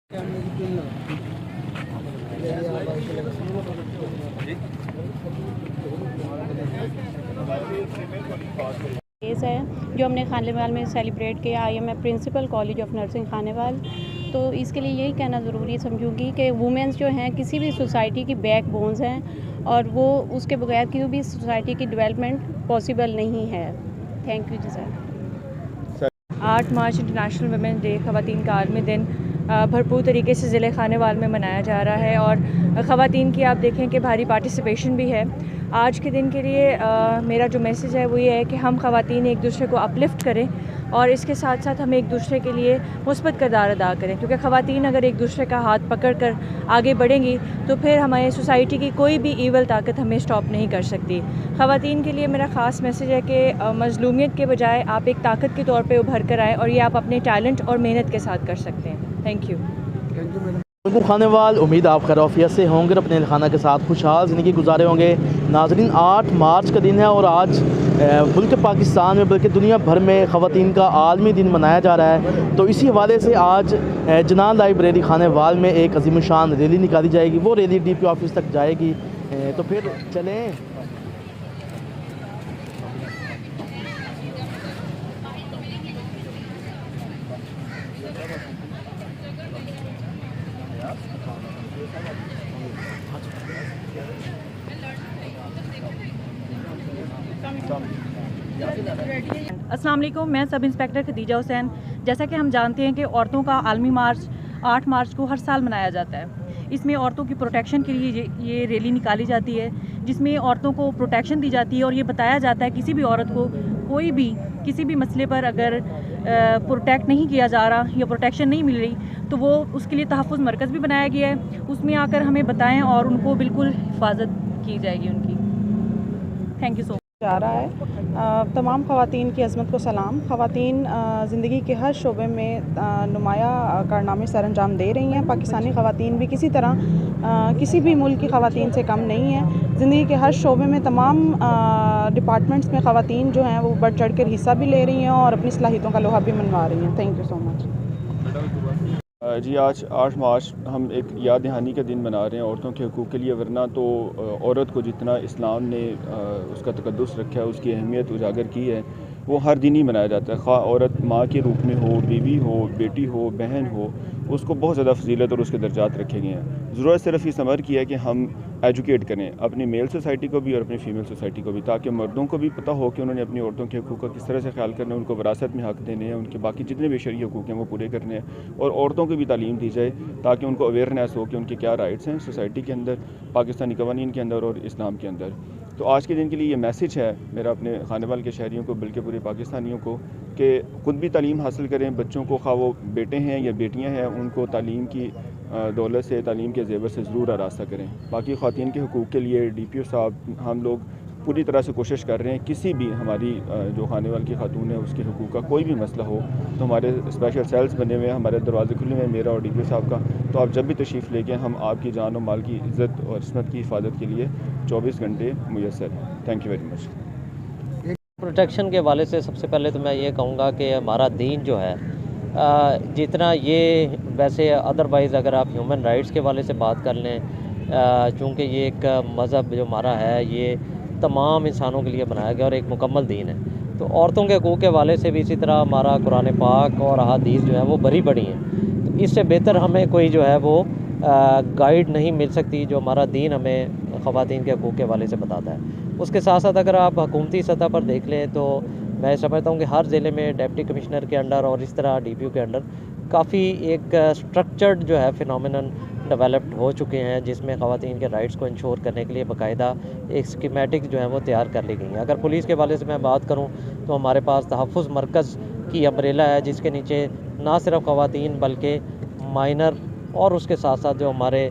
Case है जो हमने खानेवाल में सेलिब्रेट किया। I am a principal college of nursing Khanewal. तो इसके लिए यही कहना ज़रूरी समझूंगी कि वुमेंस जो हैं किसी भी सोसाइटी की बैक बोन्स हैं और वो उसके बगैर किसी भी सोसाइटी की डेवलपमेंट पॉसिबल नहीं है। Thank you ji sir. 8 March international women day, ख़वातीन का आलमी दिन भरपूर तरीके से ज़िले खानेवाल में मनाया जा रहा है और ख़वातीन की आप देखें कि भारी पार्टिसिपेशन भी है। आज के दिन के लिए मेरा जो मैसेज है वो ये है कि हम ख़वातीन एक दूसरे को अपलिफ्ट करें और इसके साथ साथ हम एक दूसरे के लिए मुस्बत किरदार अदा करें, क्योंकि ख़वातीन अगर एक दूसरे का हाथ पकड़ कर आगे बढ़ेंगी तो फिर हमारे सोसाइटी की कोई भी ईवल ताकत हमें स्टॉप नहीं कर सकती। ख़वातीन के लिए मेरा ख़ास मैसेज है कि मज़लूमियत के बजाय आप एक ताकत के तौर पर उभर कर आएँ और ये आप अपने टैलेंट और मेहनत के साथ कर सकते हैं। Thank you madam. खानेवाल, उम्मीद आप खैरियत से होंगे, अपने खाना के साथ खुशहाल ज़िंदगी गुजारे होंगे। नाज़रीन, 8 मार्च का दिन है और आज मुल्क पाकिस्तान में बल्कि दुनिया भर में ख़वातीन का आलमी दिन मनाया जा रहा है। तो इसी हवाले से आज जनान लाइब्रेरी खानेवाल में एक अजीम शान रैली निकाली जाएगी। वो रैली DP ऑफिस तक जाएगी। तो फिर चलें। अस्सलाम वालेकुम, मैं सब इंस्पेक्टर खदीजा हुसैन। जैसा कि हम जानते हैं कि औरतों का आलमी मार्च 8 मार्च को हर साल मनाया जाता है। इसमें औरतों की प्रोटेक्शन के लिए ये रैली निकाली जाती है, जिसमें औरतों को प्रोटेक्शन दी जाती है और ये बताया जाता है किसी भी औरत को कोई भी किसी भी मसले पर अगर प्रोटेक्ट नहीं किया जा रहा या प्रोटेक्शन नहीं मिल रही तो वो उसके लिए तहफ़्फ़ुज़ मरकज़ भी बनाया गया है। उसमें आकर हमें बताएं और उनको बिल्कुल हिफाजत की जाएगी उनकी। Thank you so much. जा रहा है तमाम ख़वातीन की अज़मत को सलाम। ख़वातीन ज़िंदगी के हर शोबे में नुमाया कारनामे सर अंजाम दे रही हैं। पाकिस्तानी ख़वातीन भी किसी तरह किसी भी मुल्क की ख़वातीन से कम नहीं है। ज़िंदगी के हर शोबे में तमाम डिपार्टमेंट्स में ख़वातीन जो हैं वो बढ़ चढ़ कर हिस्सा भी ले रही हैं और अपनी सलाहियतों का लोहा भी मनवा रही हैं। थैंक यू सो मच जी। आज 8 मार्च हम एक याद दहानी का दिन मना रहे हैं औरतों के हकूक़ के लिए। वरना तो औरत को जितना इस्लाम ने उसका तकद्दुस रखा है, उसकी अहमियत उजागर की है, वो हर दिन ही मनाया जाता है। ख़्वा औरत माँ के रूप में हो, बीवी हो, बेटी हो, बहन हो, उसको बहुत ज़्यादा फजीलत और उसके दर्जात रखे गए हैं। ज़रूरत सिर्फ इस अमर की है कि हम एजुकेट करें अपनी मेल सोसाइटी को भी और अपनी फ़ीमेल सोसाइटी को भी, ताकि मर्दों को भी पता हो कि उन्होंने अपनी औरतों के हकूक़ का किस तरह से ख्याल करना है, उनको विरासत में हक़ देने हैं, उनके बाकी जितने भी शरई हकूक़ हैं वो पूरे करने हैं। और औरतों को भी तालीम दी जाए ताकि उनको अवेयरनेस हो कि उनके क्या राइट्स हैं सोसाइटी के अंदर, पाकिस्तानी कवानीन के अंदर और इस्लाम के अंदर। तो आज के दिन के लिए ये मैसेज है मेरा अपने खानेवाल के शहरियों को, बल्कि पूरे पाकिस्तानियों को, कि ख़ुद भी तालीम हासिल करें। बच्चों को, खा वो बेटे हैं या बेटियां हैं, उनको तालीम की दौलत से, तालीम के ज़ेवर से ज़रूर आरास्ता करें। बाकी ख़वातीन के हकूक़ के लिए DPO साहब, हम लोग पूरी तरह से कोशिश कर रहे हैं। किसी भी हमारी जो खानेवाल की खातून है उसके हकूक़ का कोई भी मसला हो तो हमारे स्पेशल सेल्स बने हुए हैं, हमारे दरवाजे खुले हुए हैं, मेरा और DPO साहब का। तो आप जब भी तशरीफ़ लेके, हम आपकी जान और माल की इज़्ज़त और इस्मत की हिफाजत के लिए 24 घंटे मुयस्सर हैं। Thank you very much. Protection के हवाले से सबसे पहले तो मैं ये कहूँगा कि हमारा दीन जो है, जितना ये वैसे अदरवाइज़ अगर आप ह्यूमन राइट्स के हवाले से बात कर लें, चूँकि ये एक मज़हब जो हमारा है ये तमाम इंसानों के लिए बनाया गया और एक मुकम्मल दीन है। तो औरतों के हकूक़ के हवाले से भी इसी तरह हमारा कुरान पाक और अहादीस जो है वो बड़ी बड़ी हैं। तो इससे बेहतर हमें कोई जो है वो गाइड नहीं मिल सकती जो हमारा दीन हमें ख़वातीन के हकूक़ के हवाले से बताता है। उसके साथ साथ अगर आप हुकूमती सतह पर देख लें तो मैं समझता हूँ कि हर ज़िले में डिप्टी कमिश्नर के अंडर और इस तरह DPO के अंडर काफ़ी एक स्ट्रक्चर्ड जो है फिनोमिनन डेवलप्ड हो चुके हैं, जिसमें ख़वातीन के राइट्स को इंश्योर करने के लिए बाकायदा एक स्कीमेटिक जो है वो तैयार कर ली गई है। अगर पुलिस के हवाले से मैं बात करूँ तो हमारे पास तहफ़्फ़ुज़ मरकज़ की अम्ब्रेला है, जिसके नीचे ना सिर्फ ख़वातीन बल्कि माइनर और उसके साथ साथ जो हमारे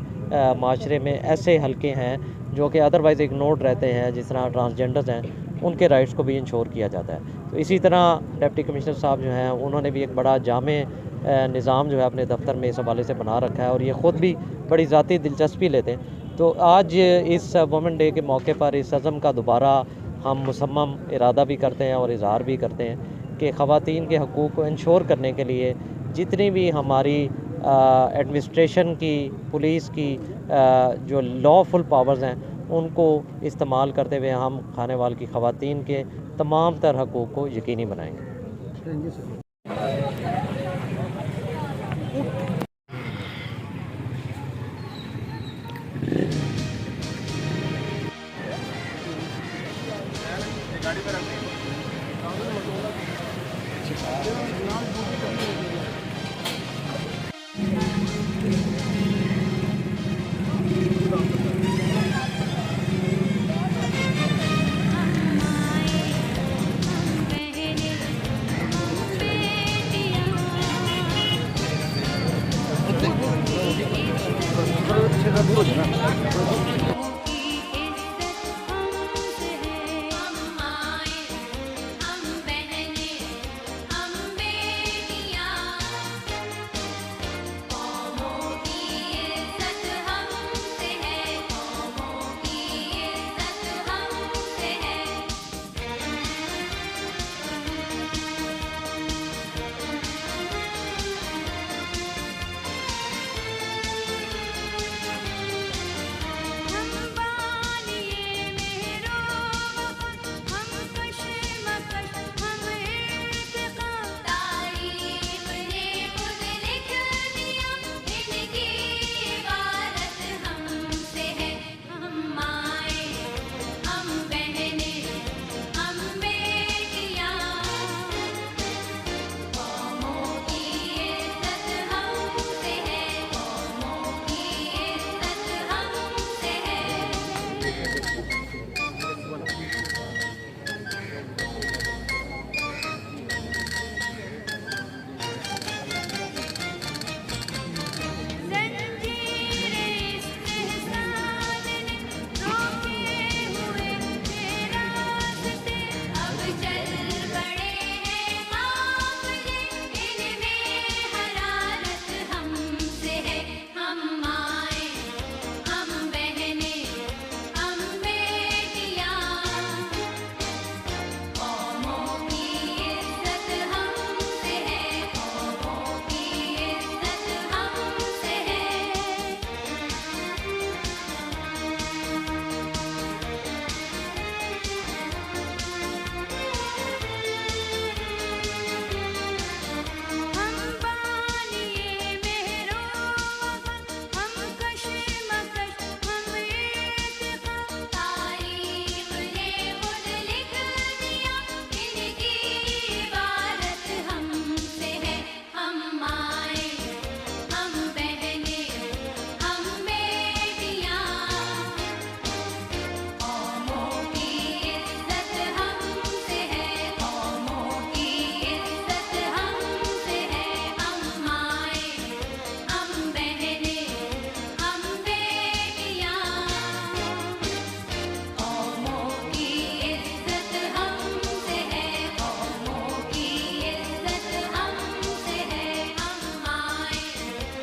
माशरे में ऐसे हलके हैं जो कि अदरवाइज़ इग्नोर्ड रहते हैं, जिस तरह ट्रांसजेंडर्स हैं, उनके राइट्स को भी इंश्योर किया जाता है। तो इसी तरह डिप्टी कमिश्नर साहब जो हैं उन्होंने भी एक बड़ा जामे निज़ाम जो है अपने दफ्तर में इस हवाले से बना रखा है और ये ख़ुद भी बड़ी ज़ाती दिलचस्पी लेते हैं। तो आज इस वुमेन डे के मौके पर इस अज़म का दोबारा हम मुसम्मम इरादा भी करते हैं और इज़हार भी करते हैं कि ख़वातीन के हकूक़ को इंश्योर करने के लिए जितनी भी हमारी एडमिनिस्ट्रेशन की, पुलिस की जो लॉफुल पावर्स हैं उनको इस्तेमाल करते हुए हम खानेवाल की ख़वातीन के तमाम तर हकूक़ को यकीनी बनाएंगे।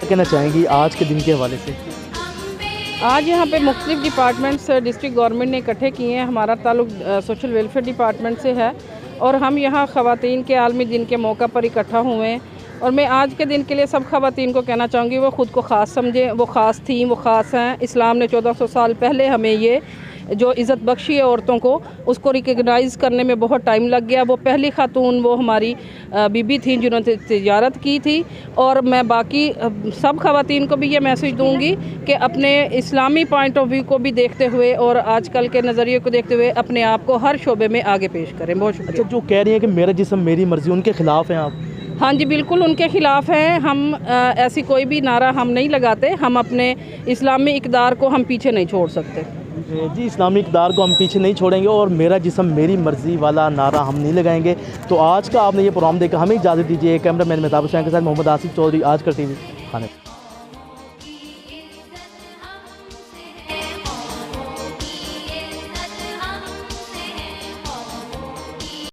कहना चाहेंगी आज के दिन के हवाले से? आज यहाँ पे मुख्तलिफ डिपार्टमेंट्स डिस्ट्रिक्ट गवर्नमेंट ने इकट्ठे किए हैं। हमारा ताल्लुक सोशल वेलफेयर डिपार्टमेंट से है और हम यहाँ ख़वातीन के आलमी दिन के मौका पर इकट्ठा हुए हैं। और मैं आज के दिन के लिए सब ख़वातीन को कहना चाहूँगी वो ख़ुद को ख़ास समझें, वो ख़ास थी, वो ख़ास हैं। इस्लाम ने 1400 साल पहले हमें ये जो इज़्ज़त बख्शी है औरतों को, उसको रिकगनाइज़ करने में बहुत टाइम लग गया। वो पहली खातून वो हमारी बीबी थी जिन्होंने तिजारत की थी। और मैं बाकी सब ख़वातीन को भी ये मैसेज दूँगी कि अपने इस्लामी पॉइंट ऑफ व्यू को भी देखते हुए और आजकल के नज़रिए को देखते हुए अपने आप को हर शोबे में आगे पेश करें। बहुत शुक्रिया। अच्छा, जो कह रही हैं कि मेरा जिस्म मेरी मर्ज़ी, उनके ख़िलाफ़ हैं आप? हाँ जी, बिल्कुल उनके ख़िलाफ़ हैं। हम ऐसी कोई भी नारा हम नहीं लगाते। हम अपने इस्लामी इक़दार को हम पीछे नहीं छोड़ सकते जी। इस्लामी इक़दार को हम पीछे नहीं छोड़ेंगे और मेरा जिस्म मेरी मर्ज़ी वाला नारा हम नहीं लगाएंगे। तो आज का आपने ये प्रोग्राम देखा, हमें इजाज़त दीजिए। कैमरा मैन मेहताब हुसैन के साथ मोहम्मद आसिफ चौधरी, आजकल TV खाने।